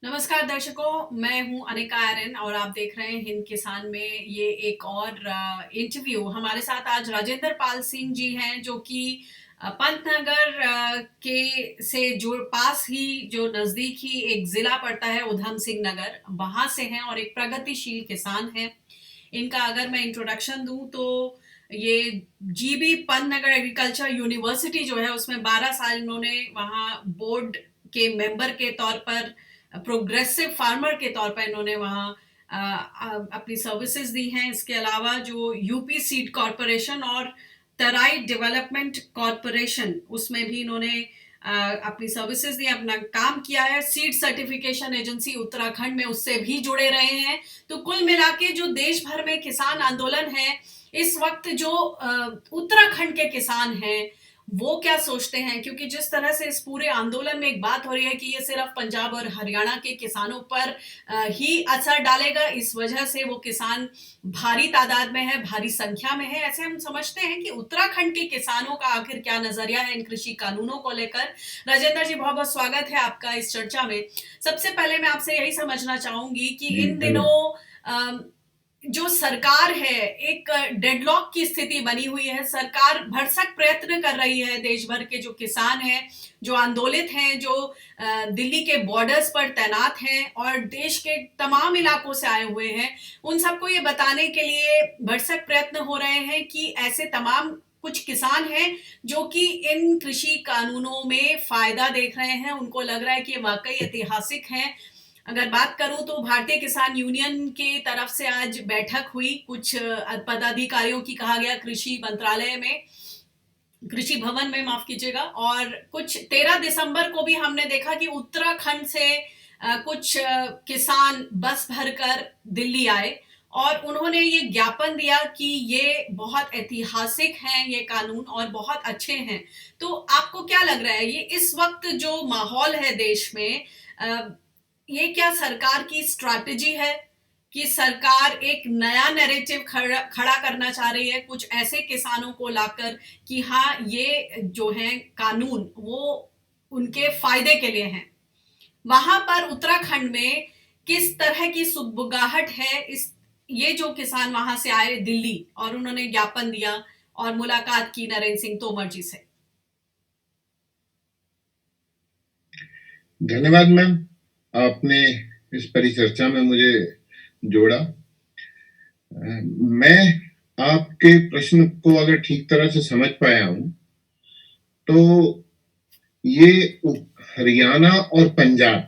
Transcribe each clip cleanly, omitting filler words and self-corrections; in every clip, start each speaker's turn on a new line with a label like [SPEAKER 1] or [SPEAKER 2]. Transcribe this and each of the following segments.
[SPEAKER 1] नमस्कार दर्शकों, मैं हूं अनिका आर्यन और आप देख रहे हैं हिंद किसान में ये एक और इंटरव्यू। हमारे साथ आज राजेंद्र पाल सिंह जी हैं जो कि पंतनगर के से जो पास ही जो नजदीक ही एक जिला पड़ता है उधम सिंह नगर, वहां से हैं और एक प्रगतिशील किसान हैं। इनका अगर मैं इंट्रोडक्शन दूं तो ये जीबी पंतनगर एग्रीकल्चर यूनिवर्सिटी जो है उसमें 12 साल इन्होंने वहाँ बोर्ड के मेंबर के तौर पर, प्रोग्रेसिव फार्मर के तौर पर इन्होंने वहाँ अपनी सर्विसेज दी हैं। इसके अलावा जो यूपी सीड कॉरपोरेशन और तराई डेवलपमेंट कॉरपोरेशन उसमें भी इन्होंने अपनी सर्विसेज दी, अपना काम किया है। सीड सर्टिफिकेशन एजेंसी उत्तराखंड में उससे भी जुड़े रहे हैं। तो कुल मिला के जो देश भर में किसान आंदोलन है इस वक्त, जो उत्तराखंड के किसान हैं वो क्या सोचते हैं, क्योंकि जिस तरह से इस पूरे आंदोलन में एक बात हो रही है कि ये सिर्फ पंजाब और हरियाणा के किसानों पर ही असर डालेगा, इस वजह से वो किसान भारी तादाद में है, भारी संख्या में है। ऐसे हम समझते हैं कि उत्तराखंड के किसानों का आखिर क्या नजरिया है इन कृषि कानूनों को लेकर। राजेंद्र जी, बहुत बहुत स्वागत है आपका इस चर्चा में। सबसे पहले मैं आपसे यही समझना चाहूंगी कि इन दिनों जो सरकार है एक डेडलॉक की स्थिति बनी हुई है। सरकार भरसक प्रयत्न कर रही है, देश भर के जो किसान हैं, जो आंदोलित हैं, जो दिल्ली के बॉर्डर्स पर तैनात हैं और देश के तमाम इलाकों से आए हुए हैं, उन सबको ये बताने के लिए भरसक प्रयत्न हो रहे हैं कि ऐसे तमाम कुछ किसान हैं जो कि इन कृषि कानूनों में फायदा देख रहे हैं। उनको लग रहा है कि ये वाकई ऐतिहासिक हैं। अगर बात करूं तो भारतीय किसान यूनियन के तरफ से आज बैठक हुई, कुछ पदाधिकारियों की, कहा गया कृषि मंत्रालय में, कृषि भवन में, माफ कीजिएगा। और कुछ 13 दिसंबर को भी हमने देखा कि उत्तराखंड से कुछ किसान बस भरकर दिल्ली आए और उन्होंने ये ज्ञापन दिया कि ये बहुत ऐतिहासिक हैं ये कानून और बहुत अच्छे हैं। तो आपको क्या लग रहा है, ये इस वक्त जो माहौल है देश में, ये क्या सरकार की स्ट्रैटेजी है कि सरकार एक नया नैरेटिव खड़ा करना चाह रही है कुछ ऐसे किसानों को लाकर कि हाँ ये जो है कानून वो उनके फायदे के लिए हैं? वहां पर उत्तराखंड में किस तरह की सुगबुगाहट है? इस ये जो किसान वहां से आए दिल्ली और उन्होंने ज्ञापन दिया और मुलाकात की नरेंद्र सिंह तोमर जी से।
[SPEAKER 2] धन्यवाद मैम, आपने इस परिचर्चा में मुझे जोड़ा। मैं आपके प्रश्न को अगर ठीक तरह से समझ पाया हूं तो ये हरियाणा और पंजाब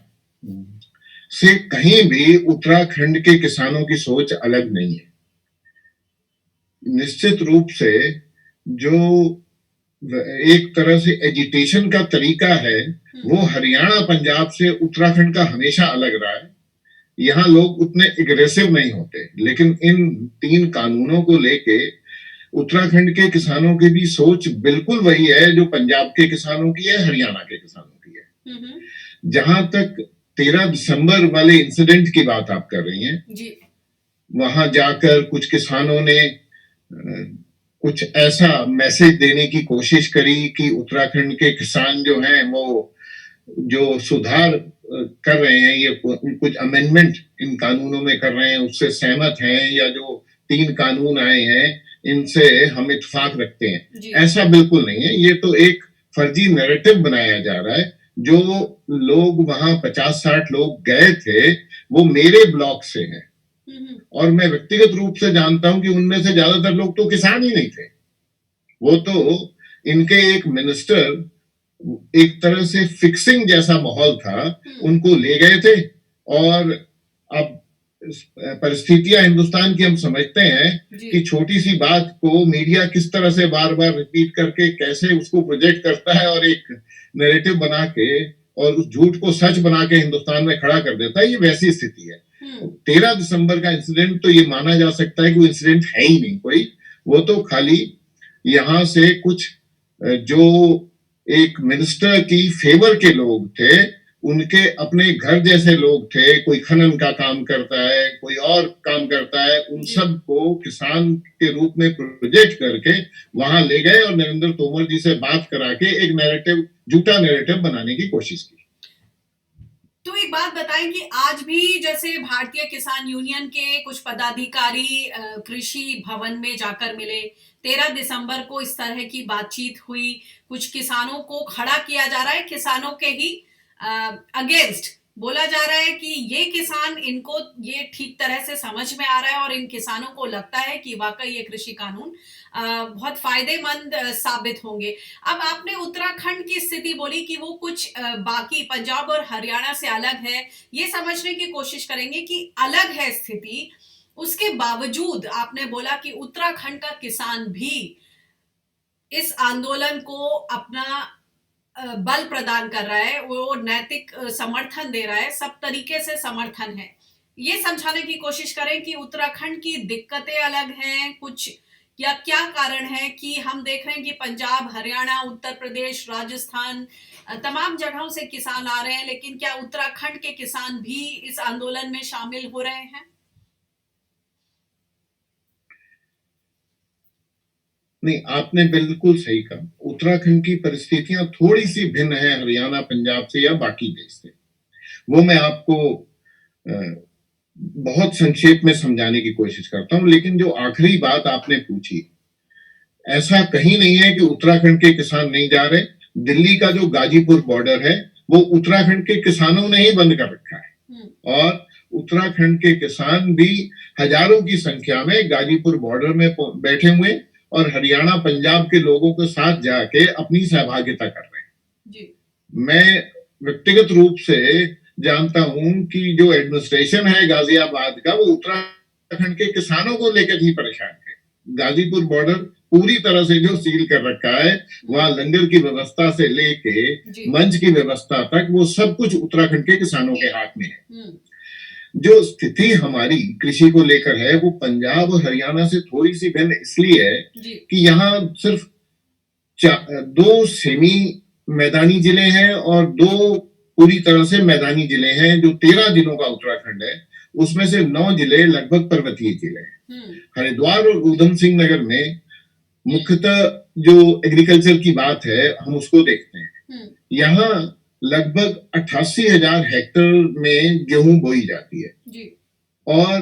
[SPEAKER 2] से कहीं भी उत्तराखंड के किसानों की सोच अलग नहीं है। निश्चित रूप से जो एक तरह से एजिटेशन का तरीका है वो हरियाणा पंजाब से उत्तराखंड का हमेशा अलग रहा है। यहाँ लोग उतने एग्रेसिव नहीं होते, लेकिन इन 3 कानूनों को लेके उत्तराखंड के किसानों की भी सोच बिल्कुल वही है जो पंजाब के किसानों की है, हरियाणा के किसानों की है। जहां तक 13 दिसंबर वाले इंसिडेंट की बात आप कर रही हैं जी, वहां जाकर कुछ किसानों ने कुछ ऐसा मैसेज देने की कोशिश करी कि उत्तराखंड के किसान जो हैं वो जो सुधार कर रहे हैं, ये कुछ अमेंडमेंट इन कानूनों में कर रहे हैं, उससे सहमत हैं, या जो 3 कानून आए हैं इनसे हम इत्तेफाक रखते हैं। ऐसा बिल्कुल नहीं है। ये तो एक फर्जी नैरेटिव बनाया जा रहा है। जो लोग वहां 50-60 लोग गए थे वो मेरे ब्लॉक से हैं और मैं व्यक्तिगत रूप से जानता हूं कि उनमें से ज्यादातर लोग तो किसान ही नहीं थे। वो तो इनके एक मिनिस्टर, एक तरह से फिक्सिंग जैसा माहौल था, उनको ले गए थे। और अब परिस्थितियां हिंदुस्तान की हम समझते हैं कि छोटी सी बात को मीडिया किस तरह से बार बार रिपीट करके कैसे उसको प्रोजेक्ट करता है और एक नैरेटिव बना के और उस झूठ को सच बना के हिंदुस्तान में खड़ा कर देता है, ये वैसी स्थिति है। 13 दिसंबर का इंसिडेंट तो ये माना जा सकता है कि इंसिडेंट है ही नहीं कोई। वो तो खाली यहां से कुछ जो एक मिनिस्टर की फेवर के लोग थे, उनके अपने घर जैसे लोग थे, कोई खनन का काम करता है, कोई और काम करता है, उन सब को किसान के रूप में प्रोजेक्ट करके वहां ले गए और नरेंद्र तोमर जी से बात करा के एक नैरेटिव, झूठा नैरेटिव बनाने की कोशिश की।
[SPEAKER 1] तो एक बात बताएं कि आज भी जैसे भारतीय किसान यूनियन के कुछ पदाधिकारी कृषि भवन में जाकर मिले, 13 दिसंबर को इस तरह की बातचीत हुई, कुछ किसानों को खड़ा किया जा रहा है, किसानों के ही अगेंस्ट बोला जा रहा है कि ये किसान, इनको ये ठीक तरह से समझ में आ रहा है और इन किसानों को लगता है कि वाकई ये कृषि कानून बहुत फायदेमंद साबित होंगे। अब आपने उत्तराखंड की स्थिति बोली कि वो कुछ बाकी पंजाब और हरियाणा से अलग है, ये समझने की कोशिश करेंगे कि अलग है स्थिति, उसके बावजूद आपने बोला कि उत्तराखंड का किसान भी इस आंदोलन को अपना बल प्रदान कर रहा है, वो नैतिक समर्थन दे रहा है, सब तरीके से समर्थन है। ये समझाने की कोशिश करें कि उत्तराखंड की दिक्कतें अलग हैं कुछ, या क्या कारण है कि हम देख रहे हैं कि पंजाब, हरियाणा, उत्तर प्रदेश, राजस्थान, तमाम जगहों से किसान आ रहे हैं, लेकिन क्या उत्तराखंड के किसान भी इस आंदोलन में शामिल हो रहे हैं?
[SPEAKER 2] नहीं, आपने बिल्कुल सही कहा। उत्तराखंड की परिस्थितियां थोड़ी सी भिन्न है हरियाणा, पंजाब से या बाकी देश से। वो मैं आपको बहुत संक्षेप में समझाने की कोशिश करता हूं। लेकिन जो आखिरी बात आपने पूछी, ऐसा कहीं नहीं है कि उत्तराखंड के किसान नहीं जा रहे। दिल्ली का जो गाजीपुर बॉर्डर है वो उत्तराखंड के किसानों ने ही बंद कर रखा है और उत्तराखंड के किसान भी हजारों की संख्या में गाजीपुर बॉर्डर में बैठे हुए और हरियाणा, पंजाब के लोगों के साथ जाके अपनी सहभागिता कर रहे हैं।
[SPEAKER 1] जी।
[SPEAKER 2] मैं व्यक्तिगत रूप से जानता हूं कि जो एडमिनिस्ट्रेशन है गाजियाबाद का, वो उत्तराखंड के किसानों को लेकर ही परेशान है। गाजीपुर बॉर्डर पूरी तरह से जो सील कर रखा है, वहां लंगर की व्यवस्था से लेके मंच की व्यवस्था तक, वो सब कुछ उत्तराखंड के किसानों के हाथ में है। जो स्थिति हमारी कृषि को लेकर है वो पंजाब और हरियाणा से थोड़ी सी भिन्न इसलिए है कि यहाँ सिर्फ 2 सेमी मैदानी जिले हैं और 2 पूरी तरह से मैदानी जिले हैं। जो 13 जिलों का उत्तराखंड है उसमें से 9 जिले लगभग पर्वतीय जिले हैं। हरिद्वार और ऊधम सिंह नगर में मुख्यतः जो एग्रीकल्चर की बात है हम उसको देखते हैं। यहाँ लगभग 88,000 हेक्टेयर में गेहूं बोई जाती है
[SPEAKER 1] जी।
[SPEAKER 2] और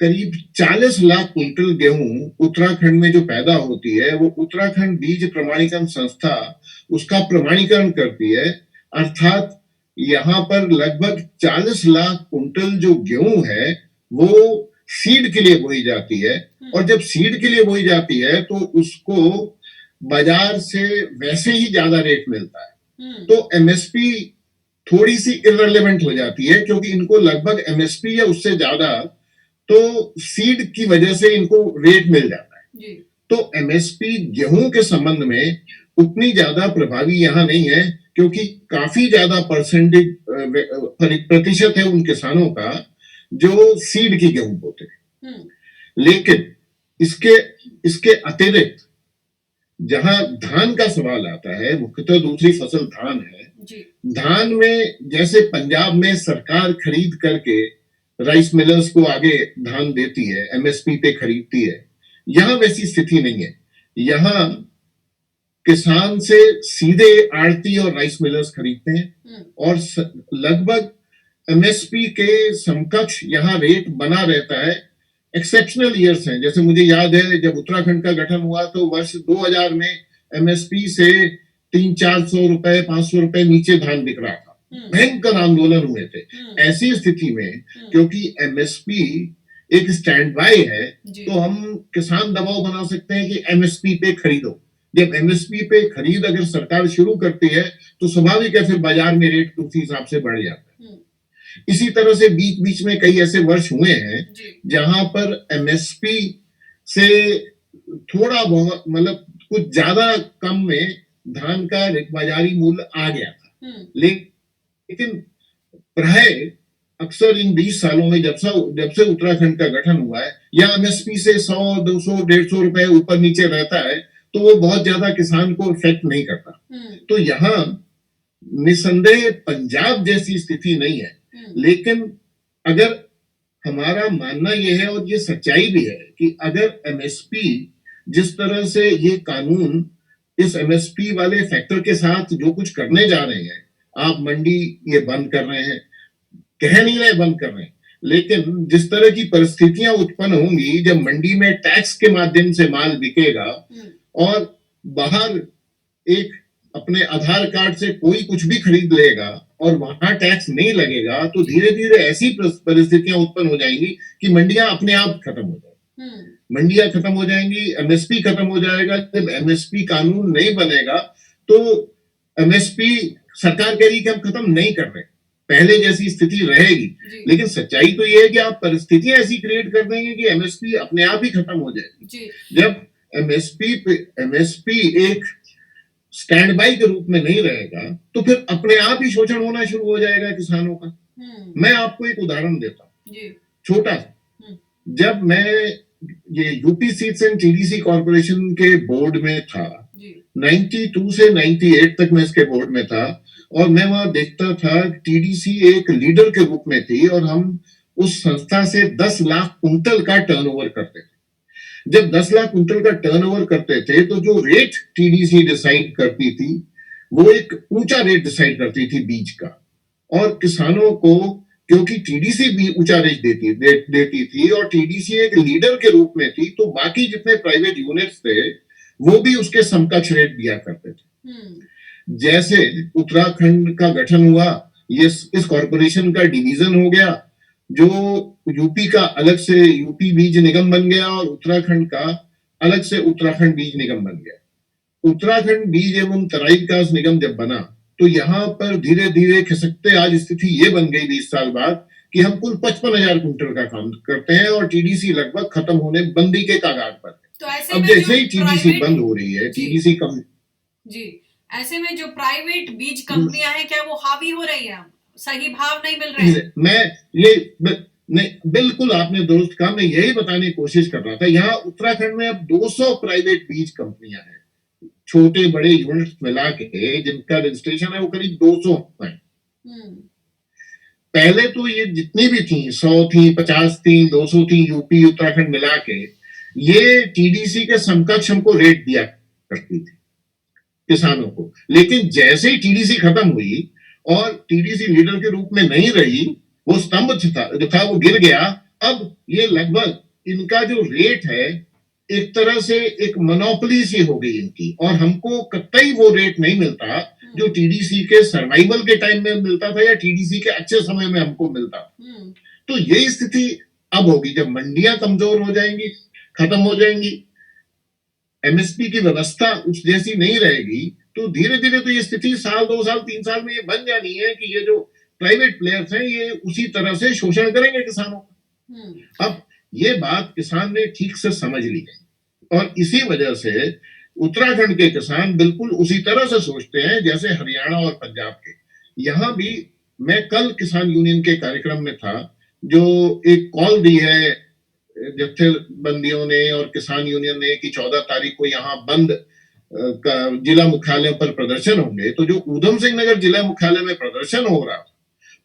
[SPEAKER 2] करीब 40 लाख कुंटल गेहूं उत्तराखंड में जो पैदा होती है वो उत्तराखंड बीज प्रमाणीकरण संस्था उसका प्रमाणीकरण करती है। अर्थात यहाँ पर लगभग 40 लाख कुंटल जो गेहूं है वो सीड के लिए बोई जाती है और जब सीड के लिए बोई जाती है तो उसको बाजार से वैसे ही ज्यादा रेट मिलता है। तो एमएसपी थोड़ी सी इररिलेवेंट हो जाती है क्योंकि इनको लगभग एमएसपी या उससे ज्यादा तो सीड की वजह से इनको रेट मिल जाता है। तो एमएसपी गेहूं के संबंध में उतनी ज्यादा प्रभावी यहाँ नहीं है क्योंकि काफी ज्यादा परसेंटेज प्रतिशत है उन किसानों का जो सीड की गेहूं बोते हैं। लेकिन इसके अतिरिक्त जहां धान का सवाल आता है, मुख्यतः दूसरी फसल धान है। धान में जैसे पंजाब में सरकार खरीद करके राइस मिलर्स को आगे धान देती है, एमएसपी पे खरीदती है, यहां वैसी स्थिति नहीं है। यहां किसान से सीधे आड़ती और राइस मिलर्स खरीदते हैं और लगभग एमएसपी के समकक्ष यहां रेट बना रहता है। एक्सेप्शनल ईयर्स हैं, जैसे मुझे याद है जब उत्तराखंड का गठन हुआ तो वर्ष 2000 में एमएसपी से 300-400 रुपए, 500 रुपए नीचे धान बिक रहा था। भयंकर आंदोलन हुए थे। ऐसी स्थिति में क्योंकि एमएसपी एक स्टैंड बाय है तो हम किसान दबाव बना सकते हैं कि एमएसपी पे खरीदो। जब एमएसपी पे खरीद अगर सरकार शुरू करती है तो स्वाभाविक है फिर बाजार में रेट उसी हिसाब से बढ़ जाता है। इसी तरह से बीच बीच में कई ऐसे वर्ष हुए हैं जहां पर एमएसपी से थोड़ा बहुत मतलब कुछ ज्यादा कम में धान का बाजारी मूल्य आ गया था। लेकिन प्राय अक्सर इन 20 सालों में जब से उत्तराखंड का गठन हुआ है या एमएसपी से 100, 200, 150 रुपए ऊपर नीचे रहता है तो वो बहुत ज्यादा किसान को इफेक्ट नहीं करता। तो यहाँ निसंदेह पंजाब जैसी स्थिति नहीं है। लेकिन अगर हमारा मानना यह है और ये सच्चाई भी है कि अगर एमएसपी जिस तरह से ये कानून इस एमएसपी वाले फैक्टर के साथ जो कुछ करने जा रहे हैं, आप मंडी ये बंद कर रहे हैं, कह नहीं रहे बंद कर रहे हैं, लेकिन जिस तरह की परिस्थितियां उत्पन्न होंगी जब मंडी में टैक्स के माध्यम से माल बिकेगा और बाहर एक अपने आधार कार्ड से कोई कुछ भी खरीद लेगा और वहां टैक्स नहीं लगेगा, तो धीरे धीरे ऐसी परिस्थितियां उत्पन्न हो जाएंगी कि मंडियां अपने आप खत्म हो जाएंगी। मंडियां खत्म हो जाएंगी, एमएसपी खत्म हो जाएगा। जब एमएसपी कानून नहीं बनेगा तो एमएसपी सरकार कह रही कि हम खत्म नहीं कर रहे, पहले जैसी स्थिति रहेगी। लेकिन सच्चाई तो यह है कि आप परिस्थितियां ऐसी क्रिएट कर देंगे कि एमएसपी अपने आप ही खत्म हो जाएगी। जब एमएसपी एक स्टैंड बाई के रूप में नहीं रहेगा तो फिर अपने आप ही शोषण होना शुरू हो जाएगा किसानों का। मैं आपको एक उदाहरण देता हूँ छोटा सा। जब मैं ये UP seeds and TDC corporation के बोर्ड में था, 92 से 98 तक मैं इसके बोर्ड में था, और मैं वहां देखता था टीडीसी एक लीडर के रूप में थी और हम उस संस्था से 10 लाख कुंटल का टर्नओवर करते थे। जब 10 लाख कुंटल का टर्नओवर करते थे तो जो रेट टीडीसी डिसाइड करती थी वो एक ऊंचा रेट डिसाइड करती थी बीज का, और किसानों को, क्योंकि टीडीसी भी ऊंचा रेट देती थी और टीडीसी एक लीडर के रूप में थी, तो बाकी जितने प्राइवेट यूनिट्स थे वो भी उसके समकक्ष रेट दिया करते थे। जैसे उत्तराखंड का गठन हुआ, ये इस कॉर्पोरेशन का डिवीजन हो गया, जो यूपी का अलग से यूपी बीज निगम बन गया और उत्तराखंड का अलग से उत्तराखंड बीज निगम बन गया। उत्तराखंड बीज एवं तराई विकास निगम जब बना तो यहाँ पर धीरे धीरे खिसकते आज स्थिति ये बन गई 20 साल बाद कि हम कुल 55,000 कुंटल का काम करते हैं और टीडीसी लगभग खत्म होने बंदी के कगार पर है।
[SPEAKER 1] तो ऐसे
[SPEAKER 2] अब जैसे ही टीडीसी बंद हो रही है, टीडीसी कम
[SPEAKER 1] जी, ऐसे में जो प्राइवेट बीज कंपनियां हैं क्या वो हावी हो रही है, सही भाव नहीं मिल रहे हैं?
[SPEAKER 2] नहीं, बिल्कुल आपने दुरुस्त कहा, मैं यही बताने की कोशिश कर रहा था। यहाँ उत्तराखंड में अब 200 प्राइवेट बीज कंपनियां हैं, छोटे बड़े यूनिट्स मिला के जिनका रजिस्ट्रेशन है वो करीब 200 है। पहले तो ये जितनी भी थी 100 थी, 50 थी, 200 थी, यूपी उत्तराखंड मिला के ये टीडीसी के समकक्ष हमको रेट दिया करती थी किसानों को। लेकिन जैसे ही टीडीसी खत्म हुई और टीडीसी लीडर के रूप में नहीं रही, वो स्तंभ जो था वो गिर गया। अब ये लगभग इनका जो रेट है एक तरह से एक मोनोपोली सी हो गई इनकी, और हमको कतई वो रेट नहीं मिलता जो टीडीसी के सर्वाइवल के टाइम में मिलता था या टीडीसी के अच्छे समय में हमको मिलता। तो यही स्थिति अब होगी जब मंडियां कमजोर हो जाएंगी, खत्म हो जाएंगी, एमएसपी की व्यवस्था उस जैसी नहीं रहेगी, तो धीरे धीरे तो ये स्थिति साल 2 साल 3 साल में ये बन जानी है कि ये जो प्राइवेट प्लेयर्स हैं ये उसी तरह से शोषण करेंगे किसानों का। अब ये बात किसान ने ठीक से समझ ली है और इसी वजह से उत्तराखंड के किसान बिल्कुल उसी तरह से सोचते हैं जैसे हरियाणा और पंजाब के। यहाँ भी मैं कल किसान यूनियन के कार्यक्रम में था, जो एक कॉल दी है जत्थेबंदियों ने और किसान यूनियन ने कि 14 तारीख को यहाँ बंद जिला मुख्यालयों पर प्रदर्शन होंगे। तो जो ऊधम सिंह नगर जिला मुख्यालय में प्रदर्शन हो रहा,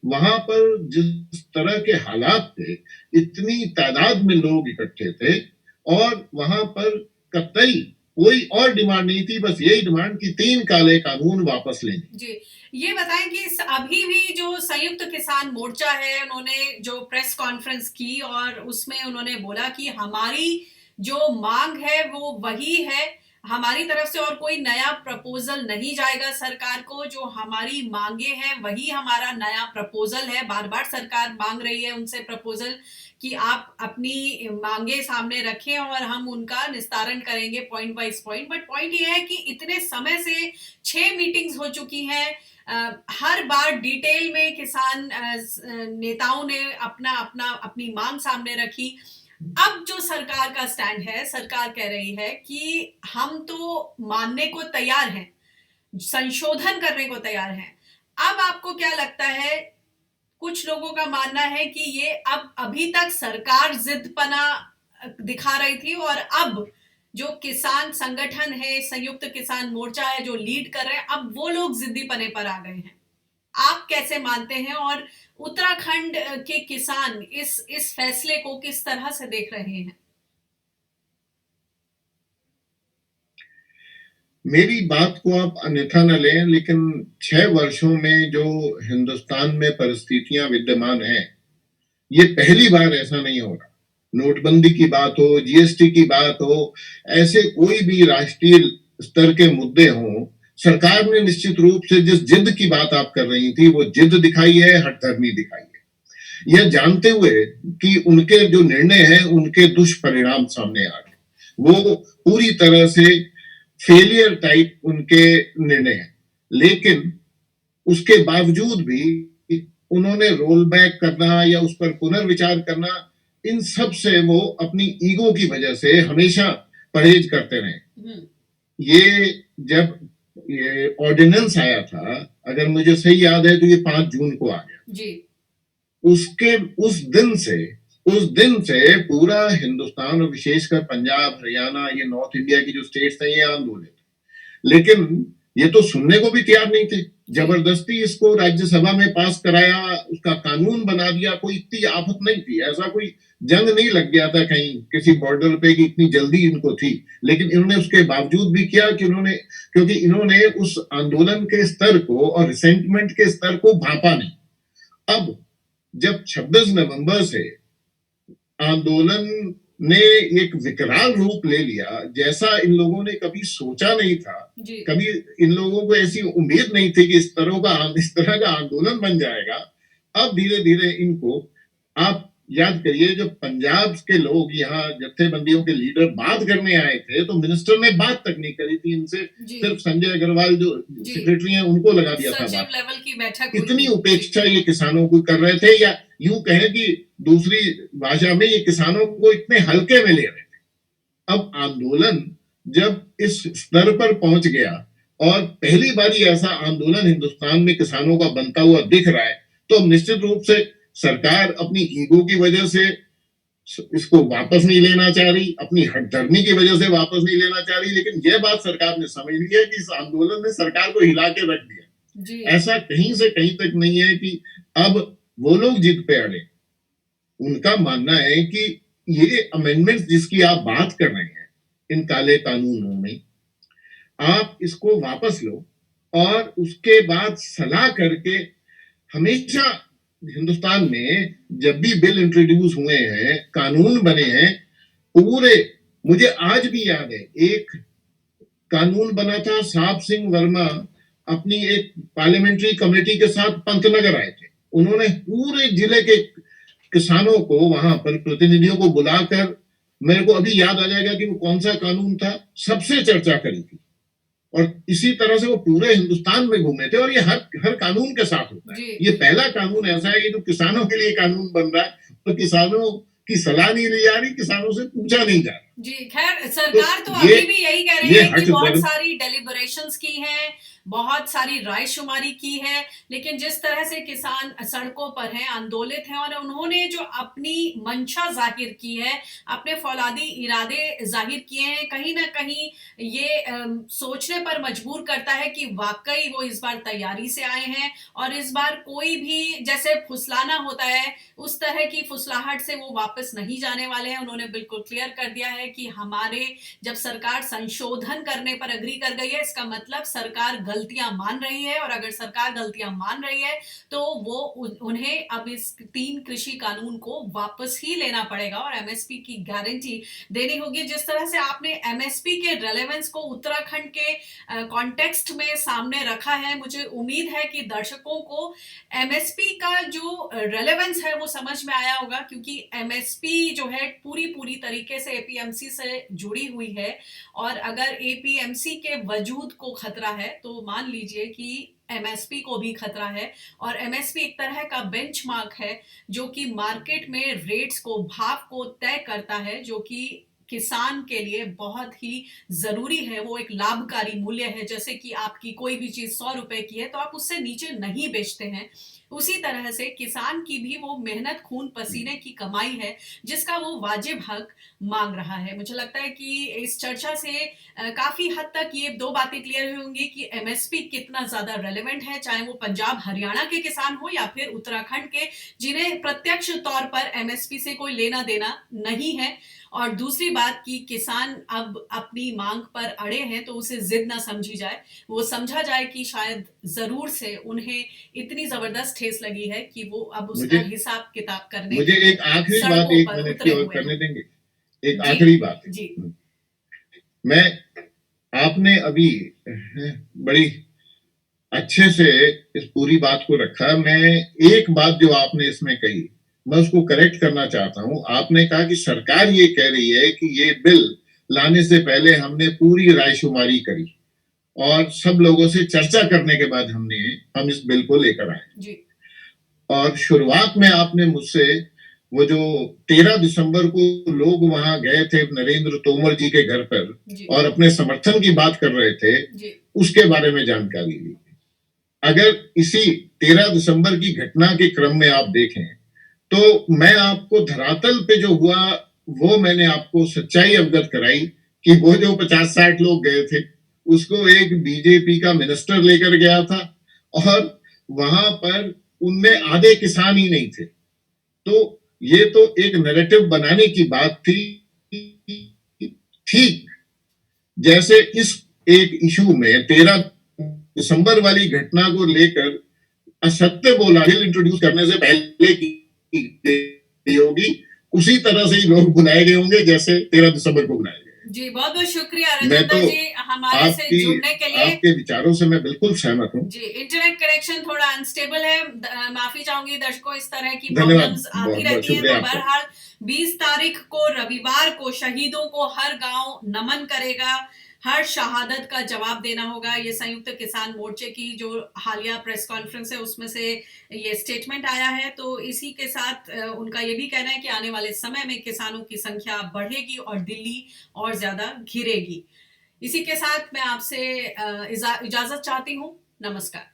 [SPEAKER 2] वहां पर जिस तरह के हालात थे, इतनी तादाद में लोग इकट्ठे थे और वहां पर कतई कोई और डिमांड नहीं थी, बस यही डिमांड कि 3 काले कानून वापस लेने।
[SPEAKER 1] जी, ये बताएं कि अभी भी जो संयुक्त किसान मोर्चा है उन्होंने जो प्रेस कॉन्फ्रेंस की और उसमें उन्होंने बोला कि हमारी जो मांग है वो वही है, हमारी तरफ से और कोई नया प्रपोजल नहीं जाएगा सरकार को, जो हमारी मांगे हैं वही हमारा नया प्रपोजल है। बार बार सरकार मांग रही है उनसे प्रपोजल कि आप अपनी मांगे सामने रखें और हम उनका निस्तारण करेंगे point wise point. But point ये है कि इतने समय से 6 मीटिंग्स हो चुकी हैं, हर बार डिटेल में किसान नेताओं ने अपनी मांग सामने रखी। अब जो सरकार का स्टैंड है, सरकार कह रही है कि हम तो मानने को तैयार हैं, संशोधन करने को तैयार हैं। अब आपको क्या लगता है? कुछ लोगों का मानना है कि ये अब अभी तक सरकार जिद्दपना दिखा रही थी और अब जो किसान संगठन है, संयुक्त किसान मोर्चा है जो लीड कर रहे हैं, अब वो लोग जिद्दीपने पर आ गए हैं। आप कैसे मानते हैं और उत्तराखंड के किसान इस फैसले को किस तरह से देख रहे हैं?
[SPEAKER 2] मेरी बात को आप अन्यथा न लें, लेकिन 6 वर्षों में जो हिंदुस्तान में परिस्थितियां विद्यमान हैं, ये पहली बार ऐसा नहीं हो रहा। नोटबंदी की बात हो, जीएसटी की बात हो, ऐसे कोई भी राष्ट्रीय स्तर के मुद्दे हों, सरकार ने निश्चित रूप से जिस जिद की बात आप कर रही थी, वो जिद दिखाई है, हठधर्मी दिखाई है। यह जानते हुए कि उनके जो निर्णय हैं, उनके दुष्परिणाम सामने आ गए। वो पूरी तरह से फेलियर टाइप उनके निर्णय हैं, लेकिन उसके बावजूद भी उन्होंने रोल बैक करना या उस पर पुनर्विचार करना, इन सब से वो अपनी ईगो की वजह से हमेशा परहेज करते रहे। ये जब ये ऑर्डिनेंस आया था, अगर मुझे सही याद है तो ये 5 जून को आ गया जी। उसके उस दिन से पूरा हिंदुस्तान और विशेषकर पंजाब, हरियाणा, ये नॉर्थ इंडिया की जो स्टेट्स हैं, ये आंदोलित, लेकिन ये तो सुनने को भी तैयार नहीं थे। जबरदस्ती इसको राज्यसभा में पास कराया, उसका कानून बना दिया। कोई इतनी आफत नहीं थी, ऐसा कोई जंग नहीं लग गया था कहीं किसी बॉर्डर पे कि इतनी जल्दी इनको थी। लेकिन इन्होंने उसके बावजूद भी किया कि क्योंकि इन्होंने उस आंदोलन के स्तर को और रिसेंटमेंट के स्तर को भांपा नहीं। अब जब 26 नवंबर से आंदोलन ने एक विकराल रूप ले लिया, जैसा इन लोगों ने कभी सोचा नहीं था, कभी इन लोगों को ऐसी उम्मीद नहीं थी कि इस तरह का आंदोलन बन जाएगा। अब धीरे धीरे इनको, आप याद करिए, जब पंजाब के लोग यहाँ जत्थेबंदियों के लीडर बात करने आए थे, तो मिनिस्टर ने बात तक नहीं करी थी इनसे। सिर्फ संजय अग्रवाल जो सेक्रेटरी हैं, उनको लगा दिया था बात। लेवल की बैठक, इतनी उपेक्षा ये किसानों को कर रहे थे, या यूं कहें कि दूसरी भाषा में ये किसानों को इतने हल्के में ले रहे थे। अब आंदोलन जब इस स्तर पर पहुंच गया और पहली बार ऐसा आंदोलन हिंदुस्तान में किसानों का बनता हुआ दिख रहा है, तो निश्चित रूप से सरकार अपनी ईगो की वजह से इसको वापस नहीं लेना चाह रही, अपनी हठधर्मी की वजह से वापस नहीं लेना चाह रही। लेकिन यह बात सरकार ने समझ ली है कि इस आंदोलन ने सरकार को हिला के रख दिया। ऐसा कहीं से कहीं तक नहीं है कि अब वो लोग जिद पे अड़े। उनका मानना है कि ये अमेंडमेंट जिसकी आप बात कर रहे हैं इन काले कानूनों में, आप इसको वापस लो और उसके बाद सलाह करके, हमेशा हिंदुस्तान में जब भी बिल इंट्रोड्यूस हुए हैं, कानून बने हैं, पूरे, मुझे आज भी याद है एक कानून बना था, साहब सिंह वर्मा अपनी एक पार्लियामेंट्री कमेटी के साथ पंतनगर आए थे। उन्होंने पूरे जिले के किसानों को वहां पर प्रतिनिधियों को बुलाकर, मेरे को अभी याद आ जाएगा कि वो कौन सा कानून था, सबसे चर्चा करी थी। और इसी तरह से वो पूरे हिंदुस्तान में घूमे थे। और ये हर कानून के साथ होता है। ये पहला कानून ऐसा है कि जो किसानों के लिए कानून बन रहा है, तो किसानों की सलाह नहीं ली जा रही, किसानों से पूछा नहीं जा रहा।
[SPEAKER 1] जी, खैर सरकार तो अभी भी यही कह रही है कि बहुत सारी डेलिबरेशंस की हैं, बहुत सारी रायशुमारी की है, लेकिन जिस तरह से किसान सड़कों पर हैं, आंदोलित हैं, और उन्होंने जो अपनी मंशा जाहिर की है, अपने फौलादी इरादे जाहिर किए हैं, कहीं ना कहीं ये सोचने पर मजबूर करता है कि वाकई वो इस बार तैयारी से आए हैं और इस बार कोई भी जैसे फुसलाना होता है उस तरह की फुसलाहट से वो वापस नहीं जाने वाले हैं। उन्होंने बिल्कुल क्लियर कर दिया है कि हमारे जब सरकार संशोधन करने पर अग्री कर गई है, इसका मतलब सरकार गलतियां मान रही है, और अगर सरकार गलतियां मान रही है तो वो उन्हें अब इस 3 कृषि कानून को वापस ही लेना पड़ेगा और एमएसपी की गारंटी देनी होगी। जिस तरह से आपने एमएसपी के रेलेवेंस को उत्तराखंड के कॉन्टेक्स्ट में सामने रखा है, मुझे उम्मीद है कि दर्शकों को एमएसपी का जो रेलेवेंस है वो समझ में आया होगा, क्योंकि एमएसपी जो है पूरी तरीके से एपीएमसी से जुड़ी हुई है, और अगर एपीएमसी के वजूद को खतरा है तो मान लीजिए कि एमएसपी को भी खतरा है। और एमएसपी एक तरह का बेंचमार्क है जो कि मार्केट में रेट्स को, भाव को तय करता है, जो कि किसान के लिए बहुत ही जरूरी है। वो एक लाभकारी मूल्य है। जैसे कि आपकी कोई भी चीज 100 रुपए की है तो आप उससे नीचे नहीं बेचते हैं, उसी तरह से किसान की भी वो मेहनत, खून पसीने की कमाई है जिसका वो वाजिब हक मांग रहा है। मुझे लगता है कि इस चर्चा से काफी हद तक ये 2 बातें क्लियर होंगी कि एमएसपी कितना ज्यादा रेलेवेंट है, चाहे वो पंजाब हरियाणा के किसान हो या फिर उत्तराखंड के, जिन्हें प्रत्यक्ष तौर पर एमएसपी से कोई लेना देना नहीं है। और दूसरी बात बात कि किसान अब अपनी मांग पर अड़े हैं तो उसे जिद ना समझी जाए, वो समझा जाए कि शायद जरूर से उन्हें इतनी जबरदस्त ठेस लगी है कि वो अब उसका
[SPEAKER 2] मुझे
[SPEAKER 1] हिसाब किताब करने
[SPEAKER 2] मुझे
[SPEAKER 1] के
[SPEAKER 2] एक
[SPEAKER 1] लिए
[SPEAKER 2] आखिरी बात
[SPEAKER 1] सड़कों
[SPEAKER 2] 1
[SPEAKER 1] पर
[SPEAKER 2] मिनट की
[SPEAKER 1] उतरे
[SPEAKER 2] और
[SPEAKER 1] हुए
[SPEAKER 2] करने
[SPEAKER 1] हैं।
[SPEAKER 2] देंगे? एक
[SPEAKER 1] जी
[SPEAKER 2] आखिरी बात है।
[SPEAKER 1] जी
[SPEAKER 2] मैं आपने अभी बड़ी अच्छे से इस पूरी बात को रखा। मैं एक बात जो आपने इसमें कही, मैं उसको करेक्ट करना चाहता हूं। आपने कहा कि सरकार ये कह रही है कि ये बिल लाने से पहले हमने पूरी रायशुमारी करी और सब लोगों से चर्चा करने के बाद हम इस बिल को लेकर आए।
[SPEAKER 1] जी
[SPEAKER 2] और शुरुआत में आपने मुझसे वो जो 13 दिसंबर को लोग वहां गए थे नरेंद्र तोमर जी के घर पर
[SPEAKER 1] जी
[SPEAKER 2] और अपने समर्थन की बात कर रहे थे,
[SPEAKER 1] जी
[SPEAKER 2] उसके बारे में जानकारी ली। अगर इसी 13 दिसंबर की घटना के क्रम में आप देखें तो मैं आपको धरातल पे जो हुआ वो मैंने आपको सच्चाई अवगत कराई कि वो जो 50-60 लोग गए थे उसको एक बीजेपी का मिनिस्टर लेकर गया था और वहां पर उनमें आधे किसान ही नहीं थे। तो ये तो एक नैरेटिव बनाने की बात थी। ठीक जैसे इस एक इशू में 13 दिसंबर वाली घटना को लेकर असत्य बोला बिल इंट्रोड्यूस करने से पहले की गई होगी, उसी तरह से ही लोग बुलाए गए होंगे जैसे 13 दिसंबर को बुलाए गए।
[SPEAKER 1] जी बहुत बहुत शुक्रिया
[SPEAKER 2] मैं तो
[SPEAKER 1] राजेंद्र जी हमारे से
[SPEAKER 2] आपकी
[SPEAKER 1] जुड़ने के लिए।
[SPEAKER 2] आपके विचारों से मैं बिल्कुल सहमत हूँ।
[SPEAKER 1] जी इंटरनेट कनेक्शन थोड़ा अनस्टेबल है, माफी चाहूंगी दर्शकों, इस तरह की
[SPEAKER 2] धन्यवाद,
[SPEAKER 1] प्रॉब्लम्स आती
[SPEAKER 2] बहुत बहुत
[SPEAKER 1] रहती हैं।
[SPEAKER 2] शुक्रिया
[SPEAKER 1] तो
[SPEAKER 2] आपका।
[SPEAKER 1] बहरहाल 20 तारीख को रविवार को शहीदों को हर गांव नमन करेगा, हर शहादत का जवाब देना होगा। ये संयुक्त किसान मोर्चे की जो हालिया प्रेस कॉन्फ्रेंस है उसमें से ये स्टेटमेंट आया है। तो इसी के साथ उनका ये भी कहना है कि आने वाले समय में किसानों की संख्या बढ़ेगी और दिल्ली और ज्यादा घिरेगी। इसी के साथ मैं आपसे इजाजत चाहती हूँ। नमस्कार।